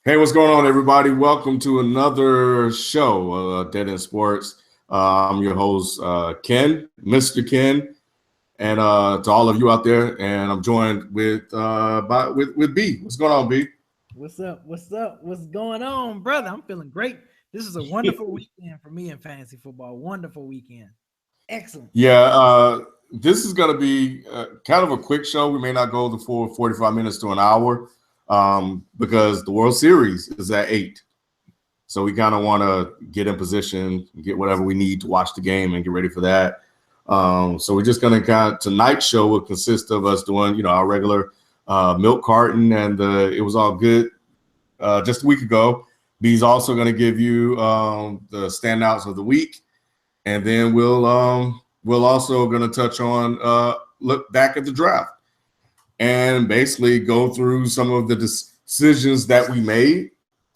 Hey, what's going on, everybody? Welcome to another show, Dead End Sports. I'm your host, Ken, Mr. Ken, and to all of you out there. And I'm joined with with B. What's going on, B? What's up? What's up? What's going on, brother? I'm feeling great. This is a wonderful weekend for me in fantasy football. Wonderful weekend. Excellent. Yeah, this is going to be kind of a quick show. We may not go the full 45 minutes to an hour because the World Series is at 8. So we kind of want to get in position, get whatever we need to watch the game and get ready for that. So we're just going to tonight's show will consist of us doing, our regular milk carton, and it was all good just a week ago. B's also going to give you the standouts of the week, and then we'll also going to touch on look back at the draft and basically go through some of the decisions that we made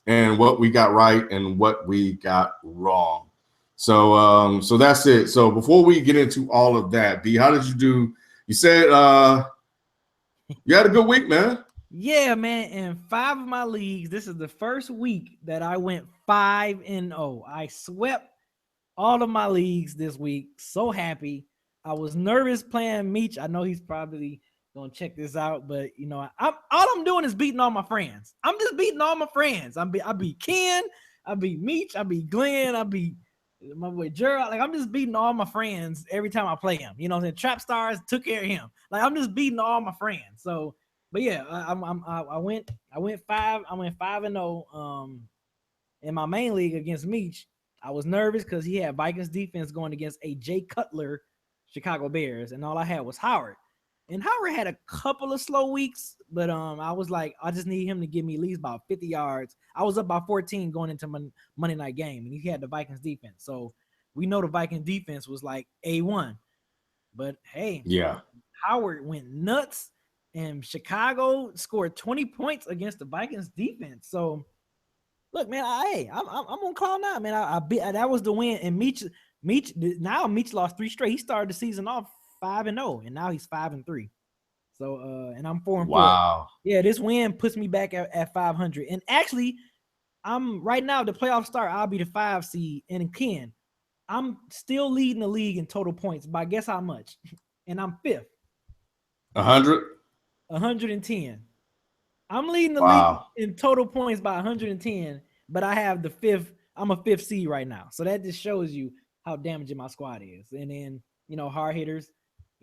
and what we got right and what we got wrong. So so that's it. So before we get into all of that, B, how did you do? You said you had a good week, man. Yeah, man. In 5 of my leagues, this is the first week that I went 5-0. I swept all of my leagues this week. So happy. I was nervous playing Meech. I know he's probably gonna check this out, but all I'm doing is beating all my friends. I'm just beating all my friends. I beat Ken, I beat Meech, I beat Glenn, I beat my boy Gerald. Like, I'm just beating all my friends every time I play him. You know what I'm saying? Trap Stars took care of him. Like, I'm just beating all my friends. So, but yeah, I went 5-0. In my main league against Meech, I was nervous because he had Vikings defense going against a Jay Cutler Chicago Bears, and all I had was Howard. And Howard had a couple of slow weeks, but I was like, I just need him to give me at least about 50 yards. I was up by 14 going into my Monday night game, and he had the Vikings defense. So we know the Vikings defense was like A1. But hey, Yeah, Howard went nuts, and Chicago scored 20 points against the Vikings defense. So look, man, I'm on cloud nine, man. I beat that was the win, and Meech lost 3 straight. He started the season off 5-0, and now he's 5-3. So and I'm 4-4. wow. Yeah, this win puts me back at 500. And actually, I'm right now, the playoff start, I'll be the 5 seed. And Ken, I'm still leading the league in total points, but guess how much? And I'm 5th. 100. 110. I'm leading the league Wow. in total points by 110, but I have the 5th. I'm a 5th seed right now. So that just shows you how damaging my squad is. And then, hard hitters,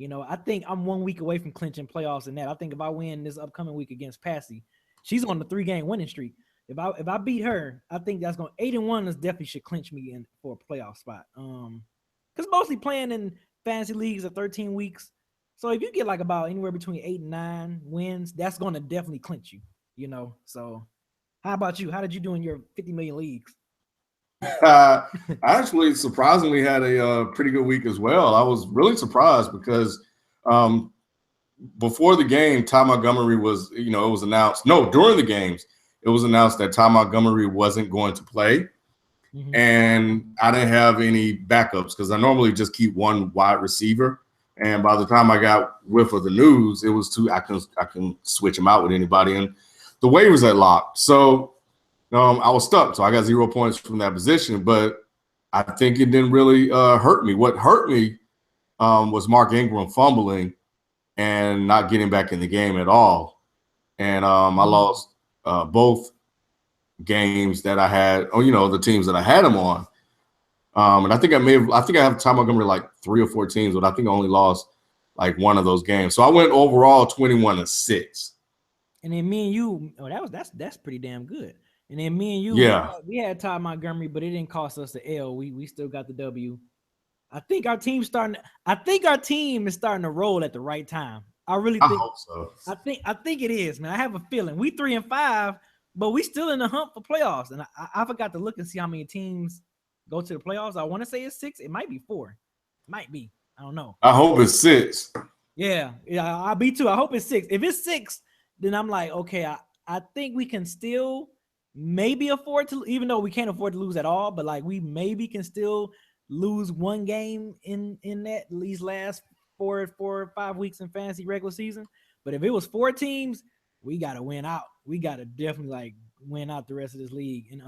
I think I'm 1 week away from clinching playoffs and that. I think if I win this upcoming week against Passy, she's on the 3-game winning streak. If I beat her, I think that's going 8-1 is definitely should clinch me in for a playoff spot. Because mostly playing in fantasy leagues are 13 weeks. So if you get like about anywhere between 8 and 9 wins, that's going to definitely clinch you, So how about you? How did you do in your 50 million leagues? I actually surprisingly had a pretty good week as well. I was really surprised because before the game, Ty Montgomery was, it was announced. No, during the games, it was announced that Ty Montgomery wasn't going to play. Mm-hmm. And I didn't have any backups because I normally just keep one wide receiver. And by the time I got whiff of the news, it was I can switch them out with anybody. And the waivers had locked. So I was stuck. So I got 0 points from that position. But I think it didn't really hurt me. What hurt me was Mark Ingram fumbling and not getting back in the game at all. And I lost both games that I had, the teams that I had him on. And I think I have Ty Montgomery like 3 or 4 teams, but I think I only lost like one of those games. So I went overall 21-6. And then me and you, that's pretty damn good. And then me and you, yeah, we had Ty Montgomery, but it didn't cost us the L. We still got the W. I think our team is starting to roll at the right time. I hope so. I think it is, man. I have a feeling we 3-5, but we still in the hunt for playoffs. And I forgot to look and see how many teams go to the playoffs. I want to say it's 6. It might be 4. Might be. I don't know. I hope it's 6. Yeah, I'll be too. I hope it's 6. If it's 6, then I'm like, okay, I think we can still maybe afford to, even though we can't afford to lose at all, but like we maybe can still lose one game in that these last 4 or 5 weeks in fantasy regular season. But if it was 4 teams, we got to win out. We got to definitely like win out the rest of this league. And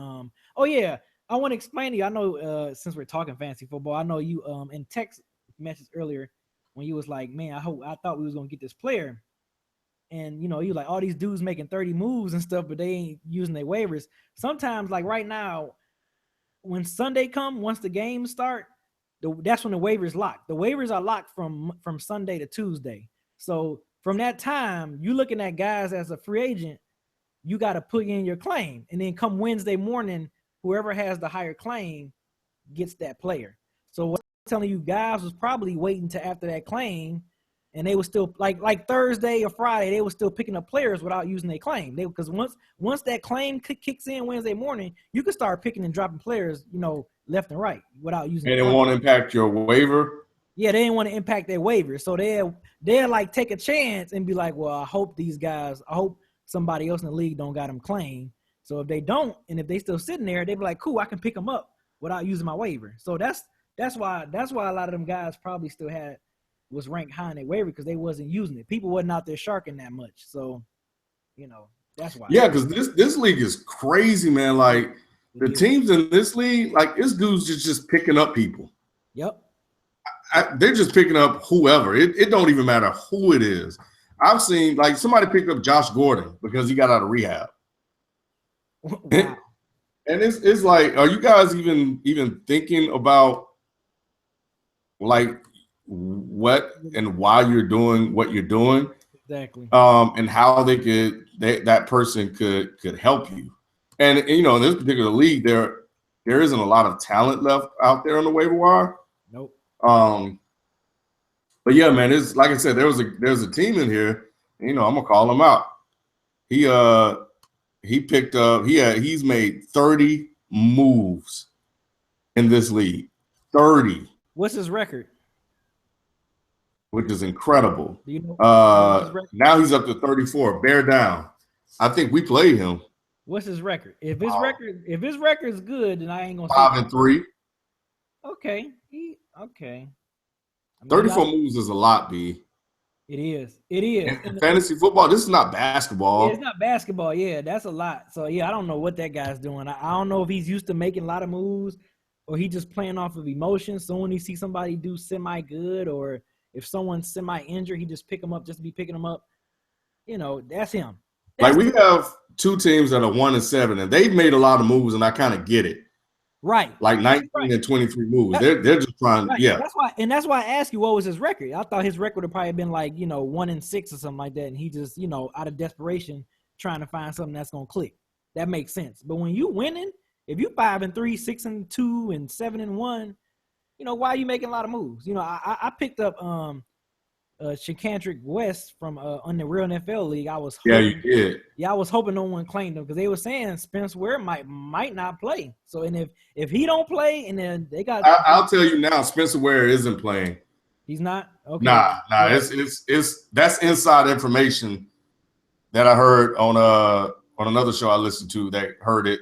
oh yeah, I want to explain to you. I know since we're talking fantasy football, I know you in text message earlier when you was like, man, I thought we was gonna get this player. And you like all these dudes making 30 moves and stuff, but they ain't using their waivers. Sometimes, like right now, when Sunday come, once the games start, that's when the waivers lock. The waivers are locked from Sunday to Tuesday. So from that time, you looking at guys as a free agent, you got to put in your claim, and then come Wednesday morning, whoever has the higher claim gets that player. So what I'm telling you, guys was probably waiting to after that claim, and they were still like Thursday or Friday, they were still picking up players without using their claim. Because once that claim kicks in Wednesday morning, you can start picking and dropping players, left and right without using. And it won't impact your waiver. Yeah, they didn't want to impact their waiver, so they're like take a chance and be like, well, I hope somebody else in the league don't got them claim. So if they don't, and if they still sitting there, they be like, cool, I can pick them up without using my waiver. So that's why a lot of them guys probably still was ranked high in their waiver, because they wasn't using it. People wasn't out there sharking that much. So, that's why. Yeah, because this league is crazy, man. Like the teams in this league, like this dude's just picking up people. Yep. They're just picking up whoever. It don't even matter who it is. I've seen like somebody picked up Josh Gordon because he got out of rehab. Wow. And it's like, are you guys even thinking about like what and why you're doing what you're doing? Exactly. And how that person could help you. And in this particular league, there isn't a lot of talent left out there on the waiver wire. Nope. But yeah, man, it's like I said, there's a team in here. I'm gonna call him out. He picked up. He's made 30 moves in this league. 30. What's his record? Which is incredible. Do you know now he's up to 34. Bear down. I think we played him. What's his record? If his record is good, then I ain't gonna 5-3. Okay. Okay. 34 moves is a lot, B. It is. It is. In fantasy football, this is not basketball. Yeah, it's not basketball. Yeah, that's a lot. So yeah, I don't know what that guy's doing. I don't know if he's used to making a lot of moves, or he just playing off of emotion. So when he see somebody do semi good, or if someone's semi injured, he just pick them up just to be picking them up. That's him. Like we have two teams that are 1-7, and they've made a lot of moves, and I kind of get it. Right. Like 19 and 23 moves. They're just trying. Right. Yeah. That's why I asked you what was his record. I thought his record would probably been like 1-6 or something like that, and he just out of desperation trying to find something that's gonna click. That makes sense. But when you winning, if you 5-3, 6-2, and 7-1, why are you making a lot of moves? I picked up Shakantrick West from on the Real NFL League. You did. Yeah, I was hoping no one claimed him because they were saying Spence Ware might not play. So and if he don't play, and then they got, I'll tell you now, Spencer Ware isn't playing. He's not. Okay. Nah. It's that's inside information that I heard on another show I listened to that heard it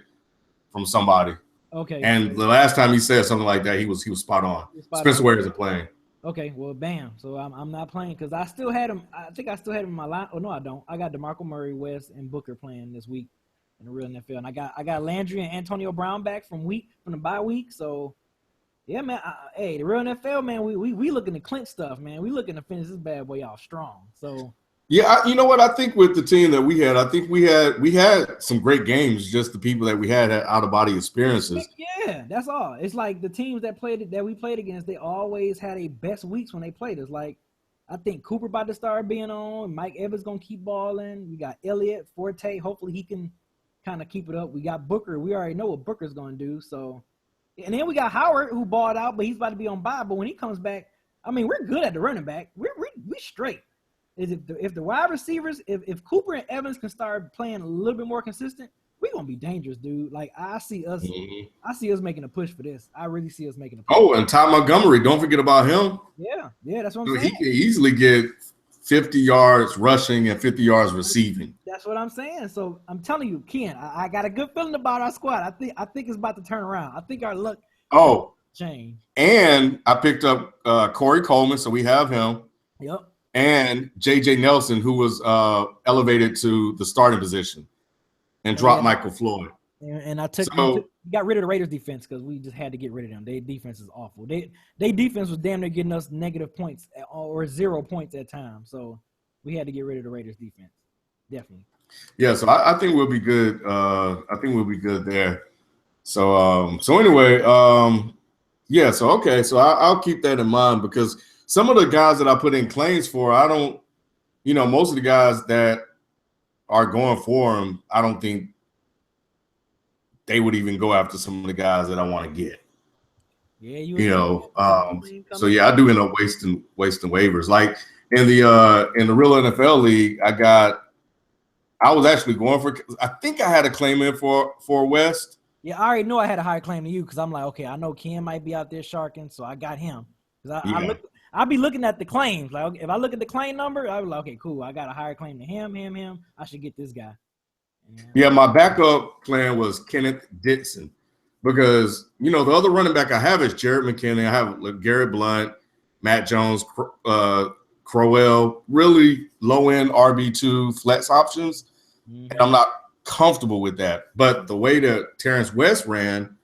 from somebody. Okay. And the last time he said something like that, he was spot on. Spencer Ware isn't playing. Okay, well, bam. So I'm not playing because I still had him. I think I still had him in my line. Oh no, I don't. I got DeMarco Murray, West, and Booker playing this week in the real NFL, and I got Landry and Antonio Brown back from the bye week. So yeah, man. Hey, the real NFL, man. We looking to clinch stuff, man. We looking to finish this bad boy off strong. So yeah, you know what? I think with the team that we had, I think we had some great games. Just the people that we had out of body experiences. Yeah, that's all. It's like the teams that we played against, they always had a best weeks when they played us. Like I think Cooper about to start being on. Mike Evans gonna keep balling. We got Elliott, Forte. Hopefully he can kind of keep it up. We got Booker. We already know what Booker's gonna do. So, and then we got Howard who balled out, but he's about to be on bye. But when he comes back, I mean, we're good at the running back. We straight. Is if the wide receivers, if Cooper and Evans can start playing a little bit more consistent, we're gonna be dangerous, dude. Like I see us making a push for this. I really see us making a push. Oh, and Ty Montgomery, don't forget about him. Yeah, that's what I'm saying. He can easily get 50 yards rushing and 50 yards receiving. That's what I'm saying. So I'm telling you, Ken, I got a good feeling about our squad. I think it's about to turn around. I think our luck change. And I picked up Corey Coleman, so we have him. and Oh, drop yeah. Michael Floyd. And So we got rid of the Raiders defense because we just had to get rid of them. Their defense is awful. They defense was damn near getting us negative points or 0 points at times. So we had to get rid of the Raiders defense. Definitely. yeah, so I think we'll be good. I think we'll be good there. So anyway, yeah, so okay, so I'll keep that in mind because some of the guys that I put in claims for, I don't, most of the guys that are going for him, I don't think they would even go after some of the guys that I want to get. Yeah, you was So yeah, I do end up wasting waivers. Like in the real NFL league, I was actually going for. I think I had a claim in for West. Yeah, I already knew I had a higher claim than you because I'm like, okay, I know Ken might be out there sharking, so I got him. Because I'll be looking at the claims. Like, if I look at the claim number, I'll be like, okay, cool. I got a higher claim than him. I should get this guy. Yeah, my backup plan was Kenneth Dixon because the other running back I have is Jared McKinney. I have Garrett Blunt, Matt Jones, Crowell, really low end RB2 flex options, and I'm not comfortable with that. But the way that Terrence West ran,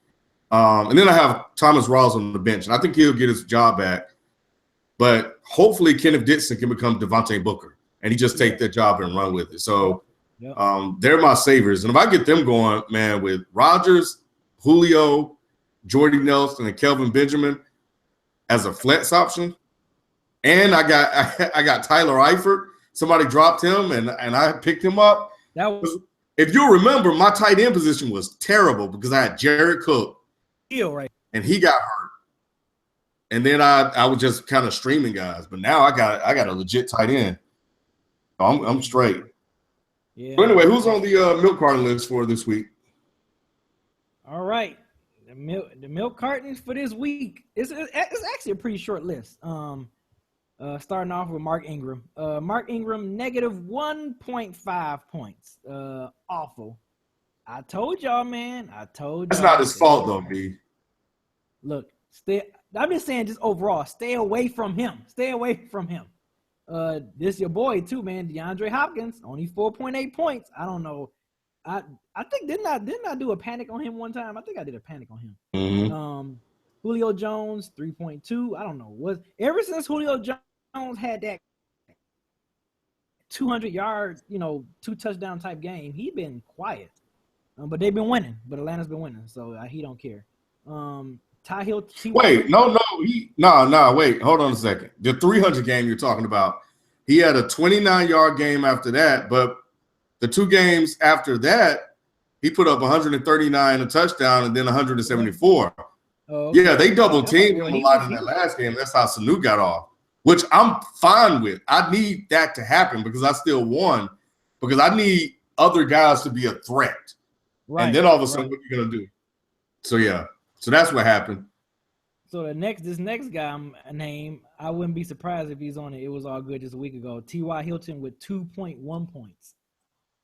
and then I have Thomas Rawls on the bench, and I think he'll get his job back. But hopefully Kenneth Dixon can become Devontae Booker, and he just take that job and run with it. So they're my savers. And if I get them going, man, with Rodgers, Julio, Jordy Nelson, and Kelvin Benjamin as a flex option, and I got Tyler Eifert. Somebody dropped him, and I picked him up. If you remember, my tight end position was terrible because I had Jared Cook, and he got hurt. And then I was just kind of streaming guys, but now I got a legit tight end. I'm straight. Yeah. So anyway, who's on the milk carton list for this week? All right, the milk cartons for this week. It's actually a pretty short list. Starting off with Mark Ingram. Mark Ingram negative 1.5 points. Awful. I told y'all, man. That's not his fault though, B. Look, I'm just saying, just overall, stay away from him. This your boy too, man. DeAndre Hopkins, only 4.8 points. I don't know. I think didn't I do a panic on him one time? I think I did a panic on him. Mm-hmm. Julio Jones 3.2. I don't know. Ever since Julio Jones had that 200 yards, 2 touchdown type game, he been quiet. But they've been winning. But Atlanta's been winning, so he don't care. Ty Hill. Wait, no. Wait, hold on a second. The 300 game you're talking about, he had a 29-yard game after that, but the 2 games after that, he put up 139 a touchdown and then 174. Okay. Yeah, they double teamed him a lot in that last game. That's how Sanu got off, which I'm fine with. I need that to happen because I still won, because I need other guys to be a threat. Right. And then all of a sudden, what are you going to do? So, yeah. So that's what happened. So this next guy name, I wouldn't be surprised if he's on it. It was all good just a week ago. T.Y. Hilton with 2.1 points.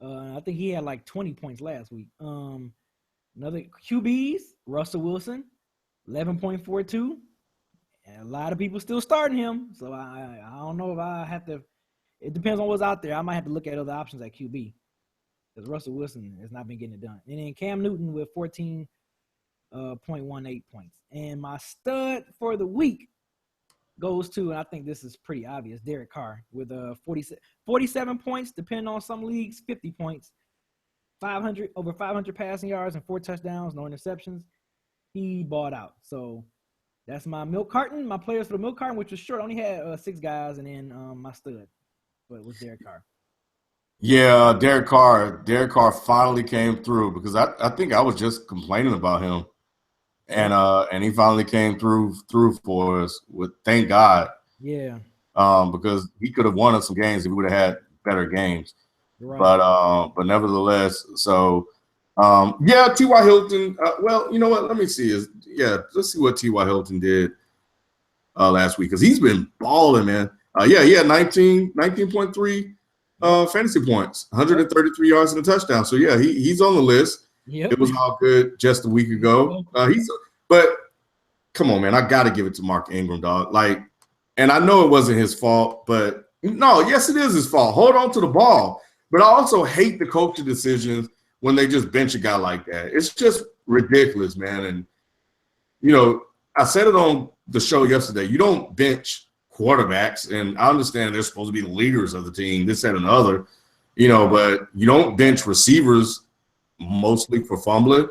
I think he had like 20 points last week. Another QBs, Russell Wilson, 11.42. And a lot of people still starting him. So I don't know if I have to. It depends on what's out there. I might have to look at other options at QB because Russell Wilson has not been getting it done. And then Cam Newton with 14.18 points. And my stud for the week goes to, and I think this is pretty obvious, Derek Carr with 47 points, depending on some leagues, 50 points, over 500 passing yards and 4 touchdowns, no interceptions. He balled out. So that's my milk carton. My players for the milk carton, which was short, only had 6 guys, and then my stud, but it was Derek Carr. Yeah, Derek Carr finally came through because I think I was just complaining about him. And he finally came through for us with, thank God. Yeah. Because he could have won us some games if we would have had better games. Right. But nevertheless, so T.Y. Hilton. Well, you know what? Let me see. Let's see what T.Y. Hilton did last week because he's been balling, man. He had 19.3 fantasy points, 133 yards and a touchdown. So yeah, he's on the list. Yep. It was all good just a week ago. But come on, man, I got to give it to Mark Ingram, dog. Like, and I know it wasn't his fault, but no, yes, it is his fault. Hold on to the ball. But I also hate the coaching decisions when they just bench a guy like that. It's just ridiculous, man. And, I said it on the show yesterday. You don't bench quarterbacks, and I understand they're supposed to be the leaders of the team, this, that, and the other, but you don't bench receivers mostly for fumbling.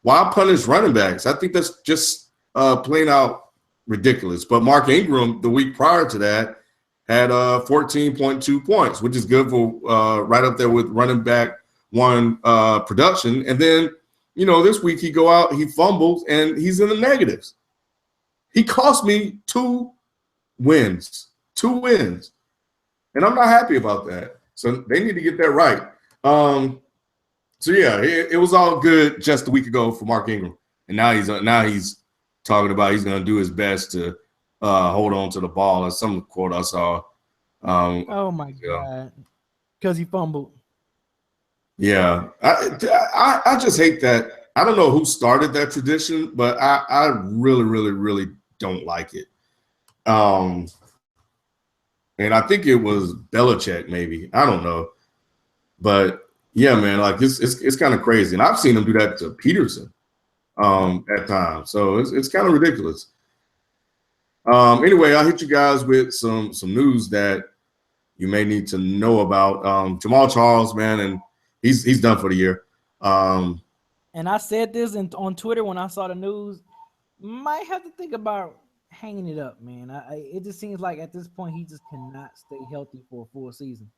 Why punish running backs? I think that's just plain out ridiculous. But Mark Ingram, the week prior to that, had 14.2 points, which is good for right up there with running back one production. And then, this week he go out, he fumbles, and he's in the negatives. He cost me 2 wins, and I'm not happy about that. So they need to get that right. So yeah, it was all good just a week ago for Mark Ingram, and now he's talking about he's going to do his best to hold on to the ball. As some quote I saw. Oh my God, because he fumbled. Yeah, I just hate that. I don't know who started that tradition, but I really, really, really don't like it. And I think it was Belichick, maybe. I don't know. But yeah, man, like it's kind of crazy. And I've seen him do that to Peterson at times. So it's kind of ridiculous. Anyway, I'll hit you guys with some news that you may need to know about. Jamal Charles, man, and he's done for the year. And I said this on Twitter when I saw the news. Might have to think about hanging it up, man. It just seems like at this point he just cannot stay healthy for a full season.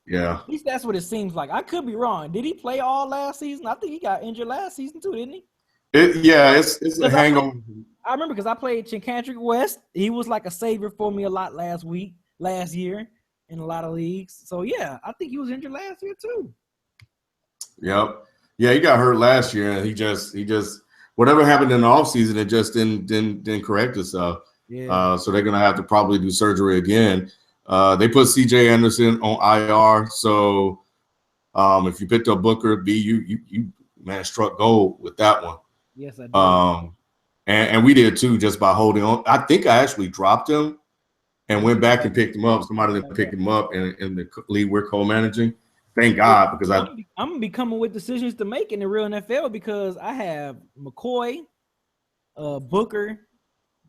Yeah. At least that's what it seems like. I could be wrong. Did he play all last season? I think he got injured last season too, didn't he? It's a hangover. I remember because I played Chincantric West. He was like a savior for me a lot last year in a lot of leagues. So yeah, I think he was injured last year too. Yep. Yeah, he got hurt last year, and he just whatever happened in the offseason, it just didn't correct itself. Yeah. So they're gonna have to probably do surgery again. They put CJ Anderson on IR. So if you picked up Booker, you struck gold with that one. Yes, I did. And we did too, just by holding on. I think I actually dropped him and went back and picked him up. Somebody that picked him up in the league we're co-managing. Thank God, because I'm gonna be coming with decisions to make in the real NFL because I have McCoy, Booker,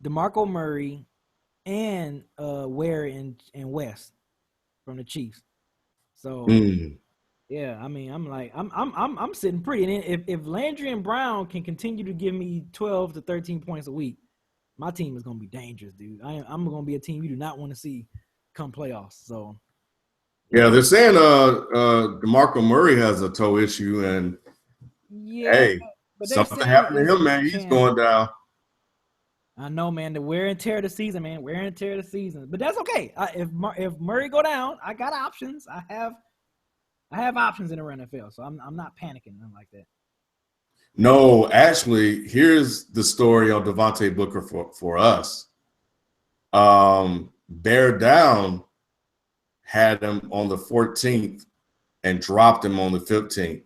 DeMarco Murray, and Ware and West from the Chiefs. So yeah, I mean, I'm sitting pretty. And if Landry and Brown can continue to give me 12 to 13 points a week, my team is gonna be dangerous, dude. I'm gonna be a team you do not want to see come playoffs. So yeah, they're saying DeMarco Murray has a toe issue, and hey, but something happened to him, man. He's going down. I know, man. The wear and tear of the season, man. Wear and tear of the season. But that's okay. If Murray go down, I got options. I have options in the NFL, so I'm not panicking, nothing like that. No, actually, here's the story on Devontae Booker for us. Bear Down had him on the 14th and dropped him on the 15th.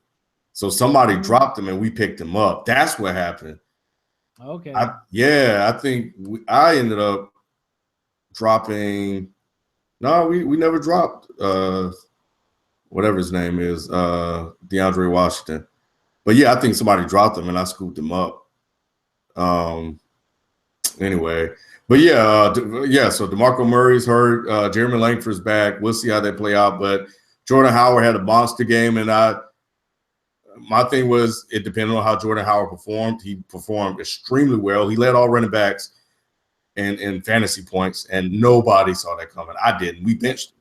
So somebody dropped him and we picked him up. That's what happened. Okay. I think I ended up dropping. No, we never dropped whatever his name is, DeAndre Washington. But yeah, I think somebody dropped him and I scooped him up. Anyway, but yeah. So DeMarco Murray's hurt. Jeremy Langford's back. We'll see how they play out. But Jordan Howard had a monster game, and my thing was it depended on how Jordan Howard performed. He performed extremely well. He led all running backs in fantasy points, and nobody saw that coming. I didn't. We benched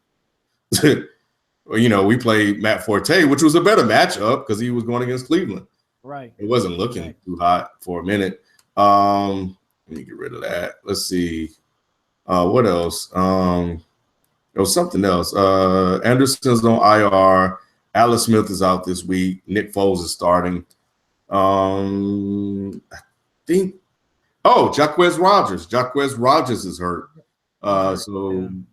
him. We played Matt Forte, which was a better matchup because he was going against Cleveland. Right. It wasn't looking too hot for a minute. Let me get rid of that. Let's see. What else? There was something else. Anderson's on IR. Alex Smith is out this week. Nick Foles is starting. I think. Oh, Jacquez Rogers is hurt.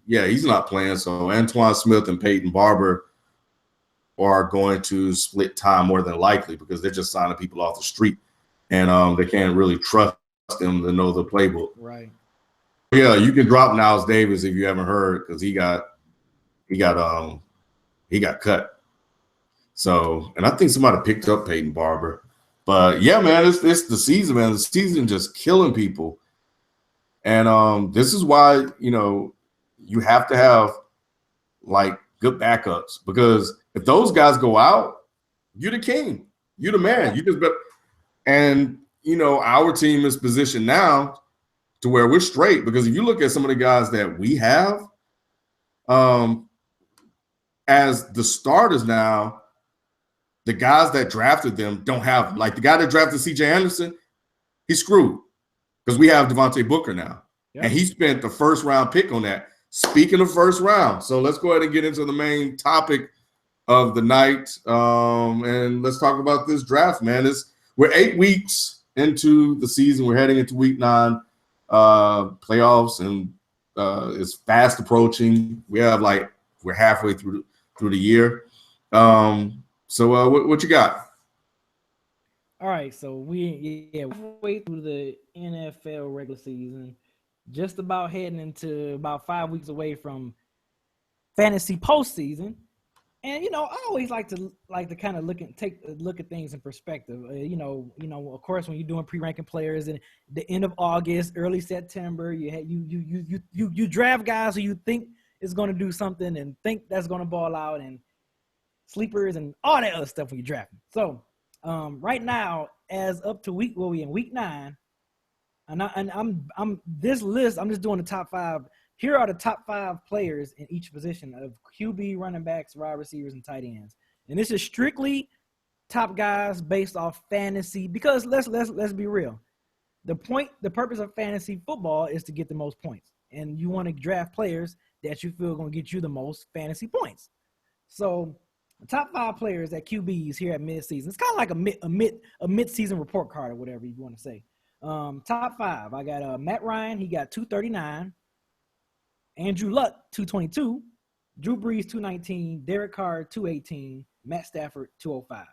He's not playing. So Antoine Smith and Peyton Barber are going to split time more than likely because they're just signing people off the street, and they can't really trust them to know the playbook. Right. Yeah, you can drop Niles Davis if you haven't heard because he got cut. So, and I think somebody picked up Peyton Barber. But yeah, man, it's the season, man. The season just killing people. And this is why, you have to have like good backups, because if those guys go out, you're the king. You're the man. You just better. And our team is positioned now to where we're straight, because if you look at some of the guys that we have as the starters now, the guys that drafted them don't have them. Like the guy that drafted CJ Anderson, he's screwed because we have Devontae Booker now. Yep. And he spent the first round pick on that. Speaking of first round, so let's go ahead and get into the main topic of the night. And let's talk about this draft, man. We're 8 weeks into the season. We're heading into week 9 playoffs, and it's fast approaching. We're halfway through the year. So what you got? All right, so we're halfway through the NFL regular season, just about heading into about 5 weeks away from fantasy postseason. And I always like to kind of take a look at things in perspective. Of course, when you're doing pre-ranking players in the end of August, early September, you draft guys who you think is going to do something and think that's going to ball out, and sleepers and all that other stuff when you draft them. So right now, as up to week 9, and I'm this list. I'm just doing the top 5. Here are the top 5 players in each position of QB, running backs, wide receivers, and tight ends. And this is strictly top guys based off fantasy, because let's be real. The purpose of fantasy football is to get the most points, and you want to draft players that you feel are going to get you the most fantasy points. So the top 5 players at QBs here at midseason. It's kind of like a mid-season report card or whatever you want to say. Top 5. I got Matt Ryan. He got 239. Andrew Luck, 222. Drew Brees, 219. Derek Carr, 218. Matt Stafford, 205.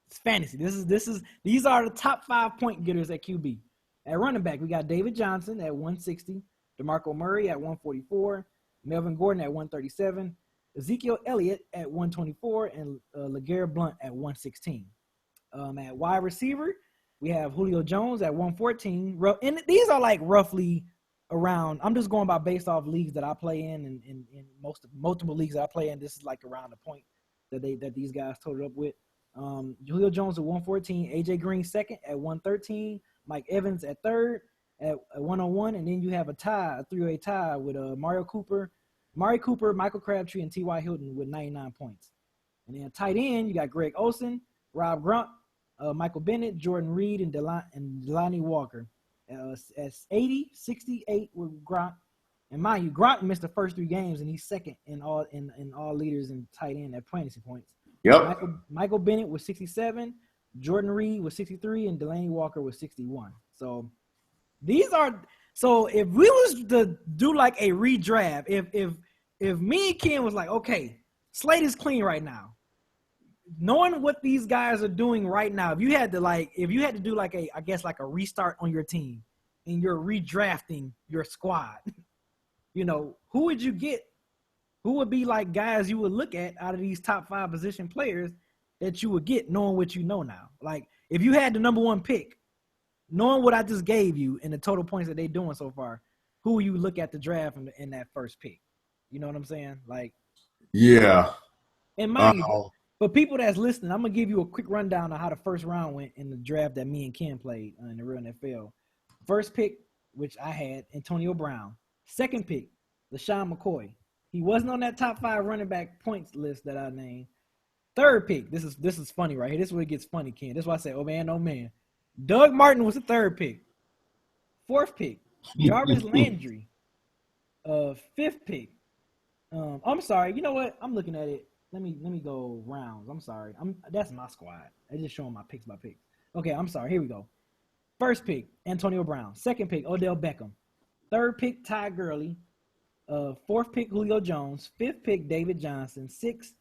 It's fantasy. These are the top 5 point getters at QB. At running back, we got David Johnson at 160. DeMarco Murray at 144. Melvin Gordon at 137. Ezekiel Elliott at 124. And LeGarrette Blount at 116. At wide receiver, we have Julio Jones at 114. And these are like roughly around, I'm just going by based off leagues that I play in, and multiple leagues that I play in. This is like around the point that these guys totaled up with. Julio Jones at 114, AJ Green second at 113, Mike Evans at third at 101, and then you have a 3-way tie with Amari Cooper, Michael Crabtree, and T.Y. Hilton with 99 points. And then tight end, you got Greg Olsen, Rob Grunt, Michael Bennett, Jordan Reed, and Delanie Walker. As 80, 68 with Grant. And mind you, Grant missed the first 3 games, and he's second in all leaders in tight end at fantasy points. Yep. Michael Bennett was 67, Jordan Reed was 63, and Delanie Walker was 61. So if we was to do like a redraft, if me and Ken was like, okay, slate is clean right now, knowing what these guys are doing right now, if you had to do like a restart on your team and you're redrafting your squad, who would you get? Who would be like guys you would look at out of these top 5 position players that you would get, knowing what you know now? Like if you had the number 1 pick, knowing what I just gave you and the total points that they're doing so far, who will you look at the draft in that first pick? You know what I'm saying? Like, yeah. And mind you, for people that's listening, I'm going to give you a quick rundown of how the first round went in the draft that me and Ken played in the real NFL. First pick, which I had, Antonio Brown. Second pick, LaShawn McCoy. He wasn't on that top 5 running back points list that I named. Third pick, this is funny right here. This is where it gets funny, Ken. This is why I say, oh man. Doug Martin was the third pick. Fourth pick, Jarvis Landry. Fifth pick. I'm sorry. You know what? I'm looking at it. Let me go rounds. I'm sorry. That's my squad. I just showing my picks by picks. Okay, I'm sorry. Here we go. First pick, Antonio Brown. Second pick, Odell Beckham. Third pick, Ty Gurley. Fourth pick, Julio Jones. Fifth pick, David Johnson. Sixth,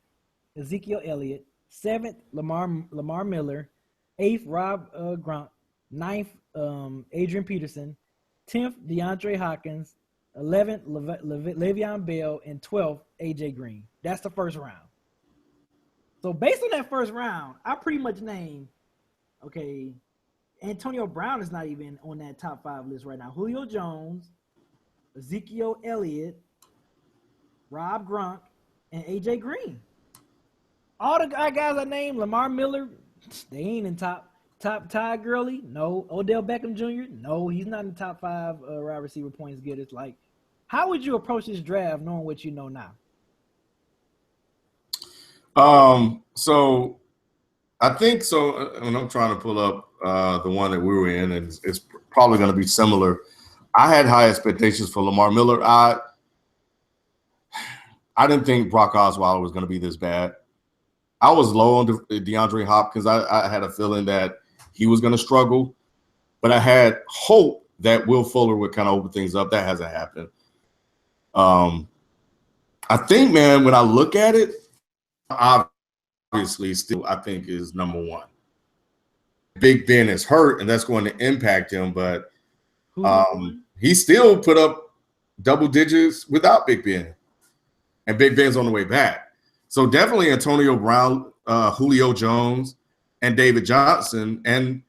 Ezekiel Elliott. Seventh, Lamar Miller. Eighth, Rob Grunt. Ninth, Adrian Peterson. 10th, DeAndre Hopkins. 11th, Le'Veon Bell. And 12th, AJ Green. That's the first round. So based on that first round, I pretty much named, okay, Antonio Brown is not even on that top 5 list right now. Julio Jones, Ezekiel Elliott, Rob Gronk, and AJ Green. All the guys I named, Lamar Miller, they ain't in top. Ty Gurley, no. Odell Beckham Jr., no. He's not in the top 5 wide receiver points getters. Like, how would you approach this draft knowing what you know now? So I think so. And I'm trying to pull up the one that we were in, and it's probably going to be similar. I had high expectations for Lamar Miller. I didn't think Brock Osweiler was going to be this bad. I was low on DeAndre Hopkins. I had a feeling that he was going to struggle, but I had hope that Will Fuller would kind of open things up. That hasn't happened. I think, man, when I look at it, obviously still I think is number one. Big Ben is hurt, and that's going to impact him, but he still put up double digits without Big Ben, and Big Ben's on the way back. So definitely Antonio Brown, Julio Jones, and David Johnson. And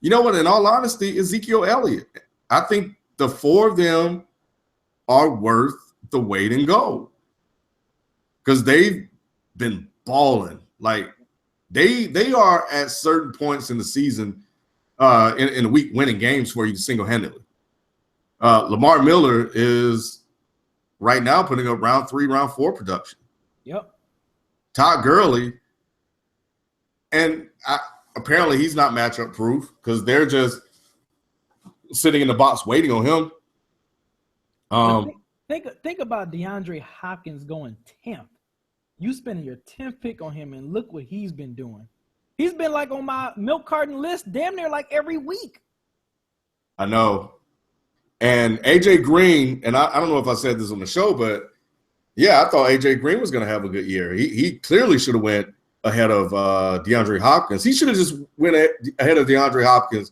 you know what? In all honesty, Ezekiel Elliott. I think the 4 of them are worth the wait and go because they've been balling. Like they are at certain points in the season, in the week, winning games for you single-handedly. Lamar Miller is right now putting up round 3, round 4 production. Yep. Todd Gurley, and apparently he's not matchup proof because they're just sitting in the box waiting on him. Think about DeAndre Hopkins going 10th. You spending your 10th pick on him, and look what he's been doing. He's been like on my milk carton list damn near like every week. I know. And AJ Green, and I don't know if I said this on the show, but yeah, I thought AJ Green was going to have a good year. He clearly should have went ahead of DeAndre Hopkins. He should have just went ahead of DeAndre Hopkins,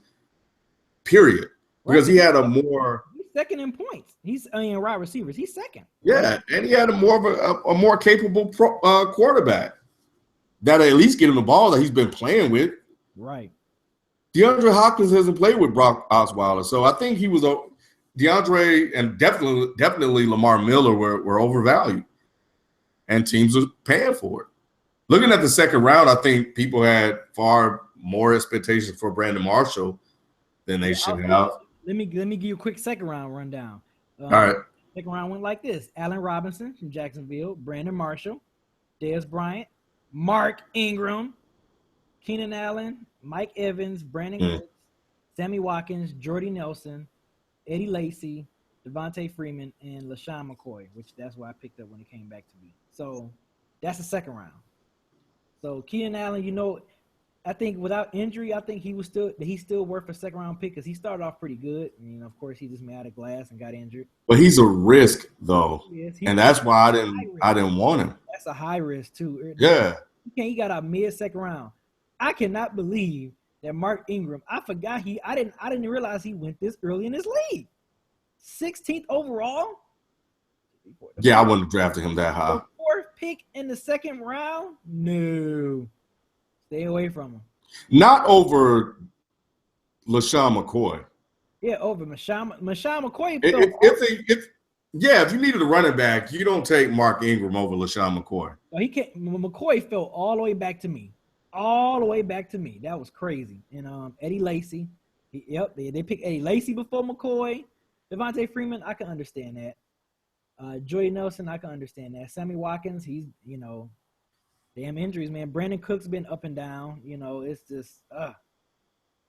period, because he had a more – he's second in points. He's in wide receivers. He's second. Yeah, and he had a more capable quarterback that at least get him the ball that he's been playing with. Right. DeAndre Hopkins hasn't played with Brock Osweiler, so I think he was DeAndre and definitely Lamar Miller were overvalued, and teams are paying for it. Looking at the second round, I think people had far more expectations for Brandon Marshall than they should have. Let me give you a quick second round rundown. All right. Second round went like this: Allen Robinson from Jacksonville, Brandon Marshall, Dez Bryant, Mark Ingram, Keenan Allen, Mike Evans, Brandon Cooks, Sammy Watkins, Jordy Nelson, Eddie Lacy, Devontae Freeman, and LaShawn McCoy, which that's what I picked up when it came back to me. So that's the second round. So Keenan Allen, I think without injury, I think he's still worth a second round pick because he started off pretty good. I mean, of course, he just made out of glass and got injured. But he's a risk though, and that's why I didn't want him. That's a high risk too. Yeah, he got out mid-second round. I cannot believe that Mark Ingram. I forgot I didn't realize he went this early in his league. 16th overall. Yeah, I wouldn't have drafted him that high. The 4th pick in the second round. No. Stay away from him. Not over LaShawn McCoy. Yeah, over LaShawn McCoy. If you needed a running back, you don't take Mark Ingram over LaShawn McCoy. No, he can't. McCoy fell all the way back to me. All the way back to me. That was crazy. And Eddie Lacy. They picked Eddie Lacy before McCoy. Devontae Freeman, I can understand that. Jordy Nelson, I can understand that. Sammy Watkins, he's damn injuries, man. Brandon Cook's been up and down. It's just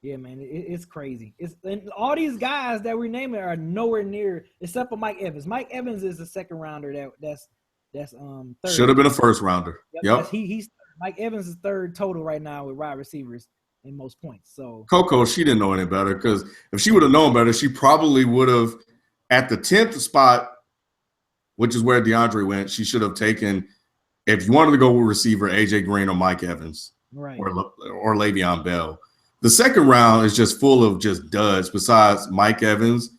yeah, man, it's crazy. And all these guys that we're naming are nowhere near, except for Mike Evans. Mike Evans is the second rounder that's third. Should have been a first rounder. Yep. He's Mike Evans is third total right now with wide receivers in most points. So Coco, she didn't know any better because if she would have known better, she probably would have at the 10th spot, which is where DeAndre went. She should have taken, if you wanted to go with receiver, AJ Green or Mike Evans, right, or Le'Veon Bell. The second round is just full of just duds besides Mike Evans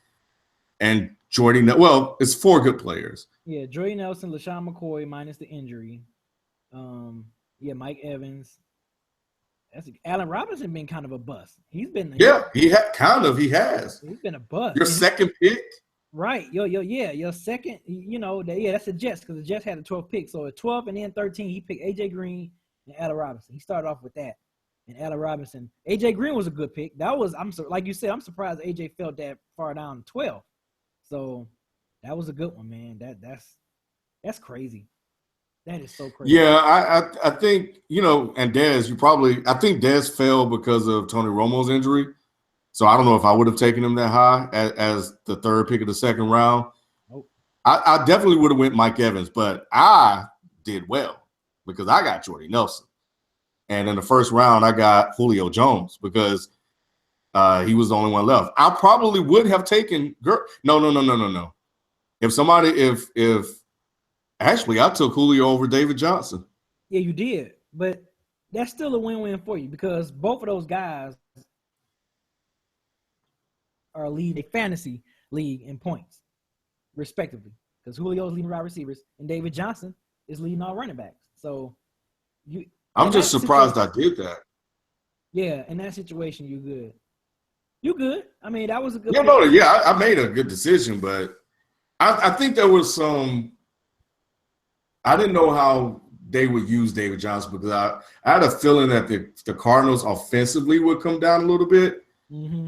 and Jordy. Well, it's 4 good players. Yeah, Jordy Nelson, LaShawn McCoy minus the injury. Yeah, Mike Evans. Allen Robinson been kind of a bust. He's been He has. He's been a bust. Your second pick. Right. Your second, that's the Jets because the Jets had a 12th pick. So at 12 and then 13, he picked AJ Green and Allen Robinson. He started off with that. And Allen Robinson. AJ Green was a good pick. Like you said, I'm surprised AJ fell that far down 12. So that was a good one, man. That's crazy. That is so crazy. Yeah, I think, and Dez, I think Dez fell because of Tony Romo's injury. So I don't know if I would have taken him that high as the third pick of the second round. Nope. I definitely would have went Mike Evans, but I did well because I got Jordy Nelson. And in the first round, I got Julio Jones because he was the only one left. I probably would have taken No. If actually I took Julio over David Johnson. Yeah, you did. But that's still a win-win for you because both of those guys are lead a fantasy league in points, respectively. Because Julio's leading wide receivers and David Johnson is leading all running backs. So I'm just surprised I did that. Yeah, in that situation, you good. You good. I mean, that was a good pick. I made a good decision, but I think there was some – I didn't know how they would use David Johnson because I had a feeling that the Cardinals offensively would come down a little bit. Mm-hmm.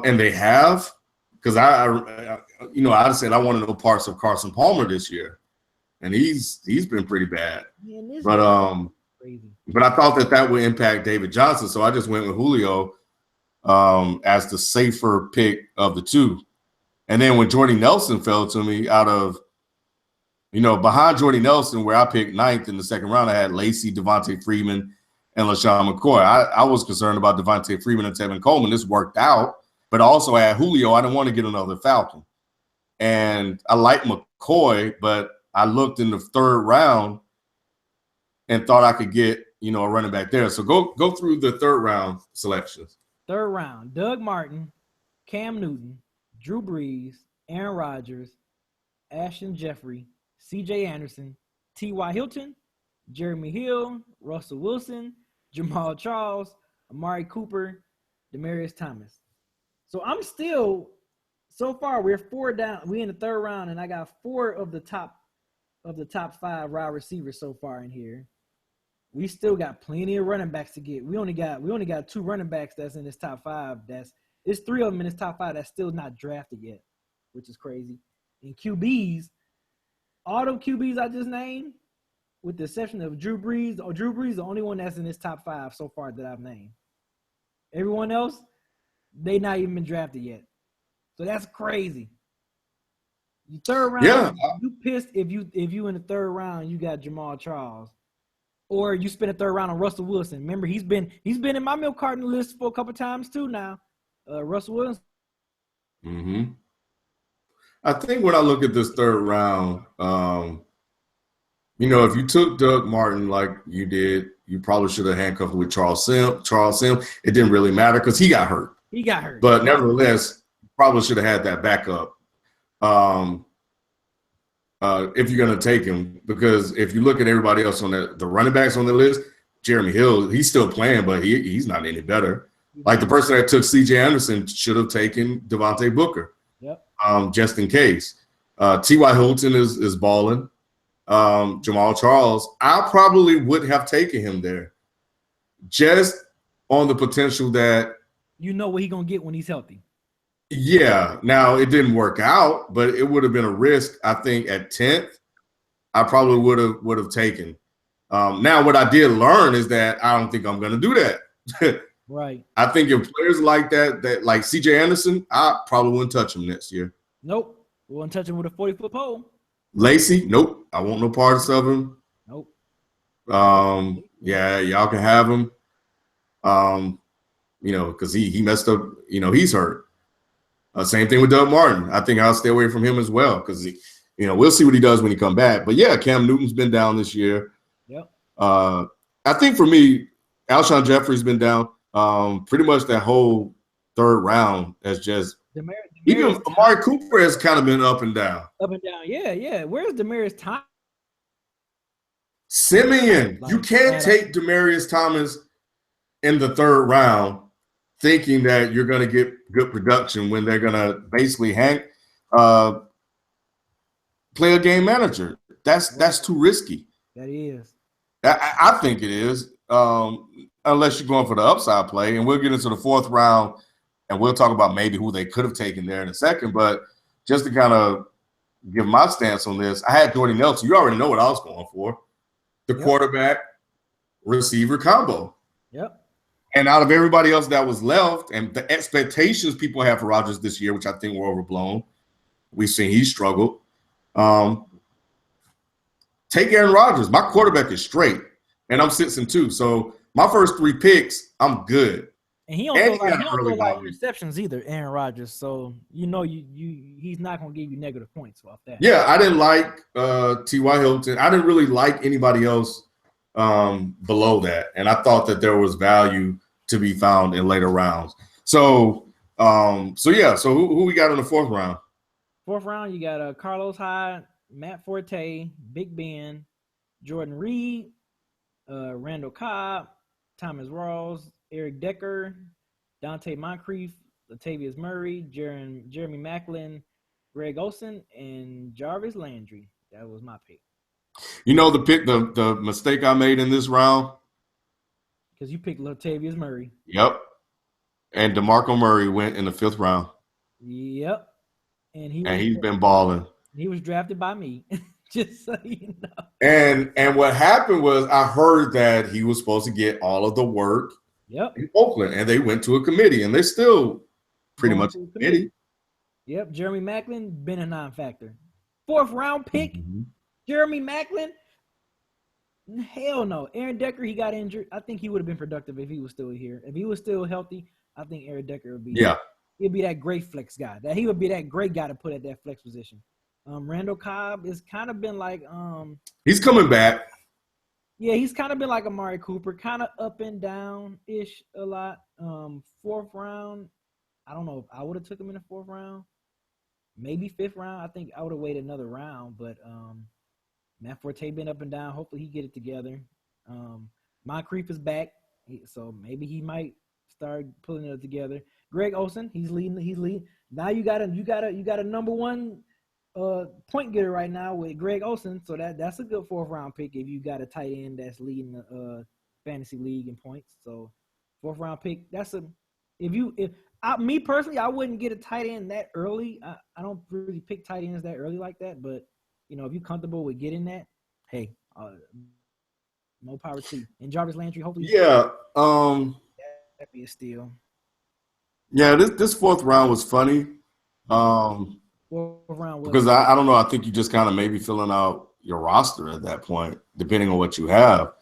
And they have, because I said I wanted no parts of Carson Palmer this year, and he's been pretty bad. Man, crazy. But I thought that would impact David Johnson, so I just went with Julio as the safer pick of the two. And then when Jordy Nelson fell to me out of, behind Jordy Nelson, where I picked 9th in the second round, I had Lacy, Devontae Freeman, and LaShawn McCoy. I was concerned about Devontae Freeman and Tevin Coleman. This worked out, but also I had Julio. I didn't want to get another Falcon. And I like McCoy, but I looked in the third round and thought I could get, a running back there. So go through the third round selections. Third round, Doug Martin, Cam Newton, Drew Brees, Aaron Rodgers, Ashton Jeffrey, C.J. Anderson, T.Y. Hilton, Jeremy Hill, Russell Wilson, Jamal Charles, Amari Cooper, Demaryius Thomas. So I'm still, so far we're 4 down. We're in the third round, and I got 4 of the top 5 wide receivers so far in here. We still got plenty of running backs to get. We only got 2 running backs that's in this top 5. It's 3 of them in this top 5 that's still not drafted yet, which is crazy. And QBs, all them QBs I just named, with the exception of Drew Brees, the only one that's in this top 5 so far that I've named. Everyone else, they not even been drafted yet. So that's crazy. You third round, you pissed if you in the third round you got Jamal Charles, or you spend a third round on Russell Wilson. Remember, he's been in my milk carton list for a couple times too now. Russell Wilson. Mm-hmm. I think when I look at this third round, if you took Doug Martin like you did, you probably should have handcuffed with Charles Sims. It didn't really matter because he got hurt. But nevertheless, probably should have had that backup if you're going to take him. Because if you look at everybody else on the running backs on the list, Jeremy Hill, he's still playing, but he's not any better. Like the person that took C.J. Anderson should have taken Devontae Booker. Yep. Just in case. T.Y. Hilton is balling. Jamal Charles, I probably would have taken him there just on the potential that what he's going to get when he's healthy. Yeah. Now, it didn't work out, but it would have been a risk. I think at 10th, I probably would have taken. Now, what I did learn is that I don't think I'm going to do that. Right. I think if players like that like C.J. Anderson, I probably wouldn't touch him next year. Nope. We wouldn't touch him with a 40-foot pole. Lacy, nope. I want no parts of him. Nope. Yeah, y'all can have him. Because he messed up. He's hurt. Same thing with Doug Martin. I think I'll stay away from him as well because we'll see what he does when he come back. But yeah, Cam Newton's been down this year. Yep. I think for me, Alshon Jeffrey's been down. Pretty much that whole third round has just even Amari Cooper has kind of been up and down. Up and down, yeah. Where's Demaryius Thomas? Simeon, Like, you can't take Demaryius Thomas in the 3rd round thinking that you're going to get good production when they're going to basically play a game manager. That's too risky. That is. I think it is, unless you're going for the upside play. And we'll get into the 4th round, and we'll talk about maybe who they could have taken there in a second. But just to kind of give my stance on this, I had Jordy Nelson. You already know what I was going for. The quarterback receiver combo. Yep. And out of everybody else that was left, and the expectations people have for Rodgers this year, which I think were overblown, we've seen he struggled. Take Aaron Rodgers. My quarterback is straight, and I'm 6-2. So my first 3 picks, I'm good. And he don't throw a lot of interceptions either, Aaron Rodgers. So he's not gonna give you negative points off that. Yeah, I didn't like T.Y. Hilton. I didn't really like anybody else below that, and I thought that there was value to be found in later rounds. So who we got in the 4th round? 4th round, you got Carlos Hyde, Matt Forte, Big Ben, Jordan Reed, Randall Cobb, Thomas Rawls, Eric Decker, Dante Moncrief, Latavius Murray, Jeremy Maclin, Greg Olsen, and Jarvis Landry. That was my pick. You know the mistake I made in this round? Because you picked Latavius Murray. Yep. And DeMarco Murray went in the 5th round. Yep. And he's been balling. He was drafted by me, just so you know. And what happened was I heard that he was supposed to get all of the work in Oakland, and they went to a committee, and they're still pretty much a committee. Yep, Jeremy Maclin, been a non-factor. 4th round pick, Jeremy Maclin. Hell no. Aaron Decker, he got injured. I think he would have been productive if he was still here. If he was still healthy, I think Aaron Decker would be. Yeah. He'd be that great flex guy. That he would be that great guy to put at that flex position. Randall Cobb has kind of been like he's coming back. Yeah, he's kind of been like Amari Cooper, kind of up and down ish a lot. 4th round, I don't know if I would have took him in the 4th round. Maybe 5th round. I think I would have waited another round, but Matt Forte been up and down. Hopefully he get it together. Moncrief is back, so maybe he might start pulling it together. Greg Olsen, he's leading. Now you got a number 1 point getter right now with Greg Olsen, so that's a good 4th round pick if you got a tight end that's leading the fantasy league in points. So 4th round pick. Me personally, I wouldn't get a tight end that early. I don't really pick tight ends that early like that, but if you're comfortable with getting that, hey, more power to you. And Jarvis Landry, hopefully, that'd be a steal. Yeah, this 4th round was funny. Because I don't know. I think you just kind of maybe filling out your roster at that point, depending on what you have,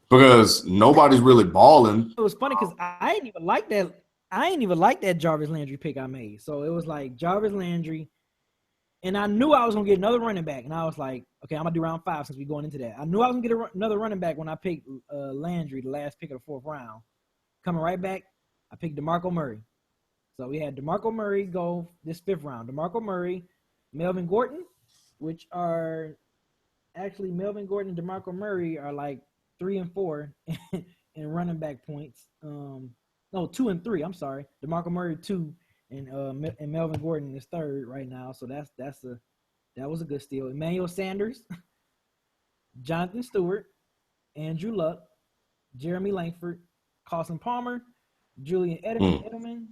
because nobody's really balling. It was funny because I ain't even like that. I ain't even like that Jarvis Landry pick I made. So it was like Jarvis Landry, and I knew I was gonna get another running back, and I was like, okay, I'm gonna do round 5 since we're going into that. I knew I was gonna get another running back when I picked Landry, the last pick of the 4th round. Coming right back, I picked DeMarco Murray. So we had DeMarco Murray go this 5th round. DeMarco Murray, Melvin Gordon, which are actually Melvin Gordon and DeMarco Murray are like 3 and 4 in running back points. No, 2 and 3. I'm sorry. DeMarco Murray 2 and Melvin Gordon is 3rd right now. So that was a good steal. Emmanuel Sanders, Jonathan Stewart, Andrew Luck, Jeremy Langford, Carson Palmer, Julian Edelman,